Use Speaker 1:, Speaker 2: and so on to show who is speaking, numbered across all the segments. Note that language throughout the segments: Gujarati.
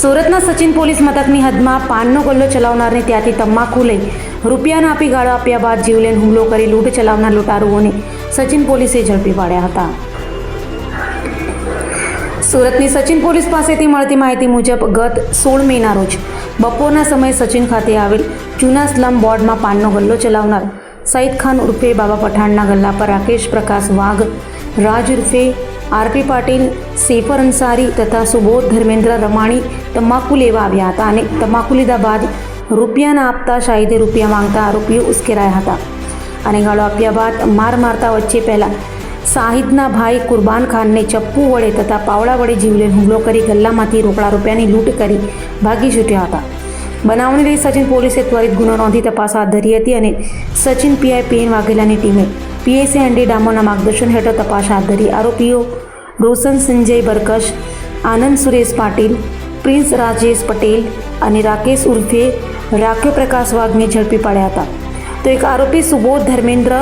Speaker 1: સુરતના સચિન પોલીસ મથકની હદમાં પાનનો ગલ્લો ચલાવનારને ત્યાંથી તમાકુ લઈ રૂપિયાના આપી ગાળો આપ્યા બાદ જીવલેણ હુમલો કરી લૂંટ ચલાવનાર લૂંટારુઓને સચિન પોલીસે ઝડપી પાડ્યા હતા. સુરતની સચિન પોલીસ પાસેથી મળતી માહિતી મુજબ ગત 16 મેના રોજ બપોરના સમયે સચિન ખાતે આવેલ જૂના સ્લમ બોર્ડમાં પાનનો ગલ્લો ચલાવનાર સઈદ ખાન ઉર્ફે બાબા પઠાણના ગલ્લા પર રાકેશ પ્રકાશ વાઘ, રાજ ઉર્ફે આરપી પાટીલ, સેફર અંસારી તથા સુબોધ ધર્મેન્દ્ર રમાણી તમાકુ લેવા આવ્યા હતા અને તમાકુ લીધા બાદ રૂપિયા ના આપતા શાહિદે રૂપિયા માંગતા આરોપીઓ ઉશ્કેરાયા હતા અને ગાળો આપ્યા બાદ મારતા વચ્ચે પહેલા શાહિદના ભાઈ કુરબાન ખાનને ચપ્પુ વડે તથા પાવડા વડે જીવલેણ હુમલો કરી ગલ્લામાંથી રોકડા રૂપિયાની લૂંટ કરી ભાગી છૂટ્યા હતા. બનાવને લઈ સચિન પોલીસે ત્વરિત ગુનો નોંધી તપાસ હાથ ધરી હતી અને સચિન પીઆઈ PN વાઘેલાની ટીમે પીએસઆઈ એનડી ડામોરના માર્ગદર્શન હેઠળ તપાસ હાથ ધરી આરોપીઓ રોશન સંજય બરકશ, આનંદ સુરેશ પાટીલ, પ્રિન્સ રાજેશ પટેલ અને રાકેશ ઉર્ફે રાખ્યો પ્રકાશ વાઘને ઝડપી પાડ્યા હતા. તો એક આરોપી સુબોધ ધર્મેન્દ્ર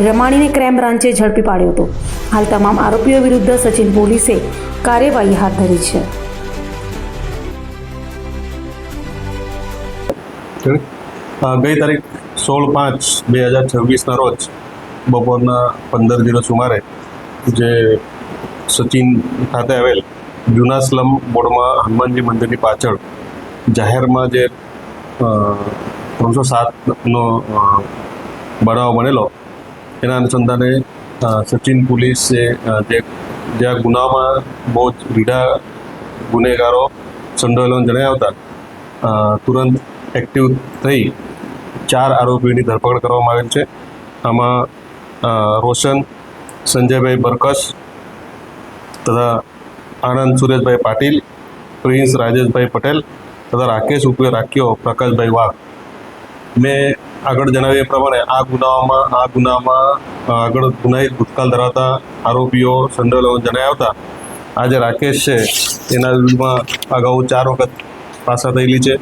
Speaker 1: રમાણીને ક્રાઇમ બ્રાન્ચે ઝડપી પાડ્યો હતો. હાલ તમામ આરોપીઓ વિરુદ્ધ સચિન પોલીસે કાર્યવાહી હાથ ધરી છે.
Speaker 2: ગઈ તારીખ 16/5/2026ના રોજ બપોરના 15:00 સુમારે જે સચિન ખાતે આવેલ જૂના સ્લમ બોર્ડમાં હનુમાનજી મંદિરની પાછળ જાહેરમાં જે 307નો બનાવ બનેલો એના અનુસંધાને સચિન પોલીસે જ્યાં ગુનામાં બહુ જ રીઢા ગુનેગારો સંડોવાયેલા જણાયા હતા તુરંત એક્ટિવ થઈ 4 આરોપીઓની ધરપકડ કરવામાં આવેલ છે. આમાં રોશન સંજયભાઈ બરકશ તથા આનંદ સુરેશભાઈ પાટીલ, પ્રિન્સ રાજેશભાઈ પટેલ તથા રાકેશ ઉર્ફે રાખ્યો પ્રકાશભાઈ વાઘ. મેં આગળ જણાવ્યા એ પ્રમાણે આ ગુનામાં આગળ ગુનાહિત ભૂતકાળ ધરાવતા આરોપીઓ સંડોવાયેલા જણાયા હતા. આ જે રાકેશ છે એના વિરુદ્ધમાં અગાઉ 4 વખત પાસા થયેલી છે.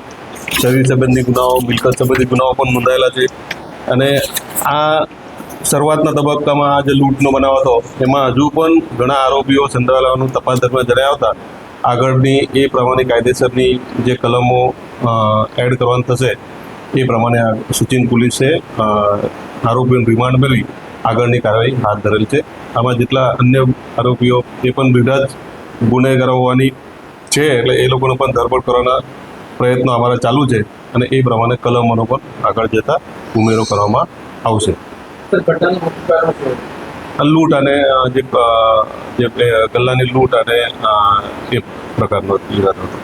Speaker 2: શરીર સંબંધી ગુનાઓ, મિલકત સંબંધી ગુનાઓ પણ નોંધાયેલા છે અને આ શરૂઆતના તબક્કામાં આ જે લૂંટનો બનાવ હતો એમાં હજુ પણ ઘણા આરોપીઓ સંડોવાયેલાનું તપાસ દરમિયાન જણાયા હતા. આગળની એ પ્રમાણે કાયદેસરની જે કલમો એડ કરવાનું થશે એ પ્રમાણે સચિન પોલીસે આરોપીઓને રિમાન્ડ મેળવી આગળની કાર્યવાહી હાથ ધરેલ છે. આમાં જેટલા અન્ય આરોપીઓ એ પણ બીજા જ ગુનેગારો હોવાની છે એટલે એ લોકોને પણ ધરપકડ કરવાના પ્રયત્નો અમારા ચાલુ છે અને એ પ્રમાણે કલમોનો પણ આગળ જતા ઉમેરો કરવામાં આવશે. લૂંટ અને જે ગલ્લાની લૂંટ અને એ પ્રકારનો વિવાદ હતો.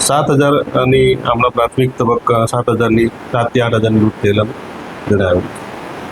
Speaker 2: 7,000ની હમણાં પ્રાથમિક તબક્કા 7,000ની 7 થી 8,000ની લૂંટ થયેલા જણાવ્યું.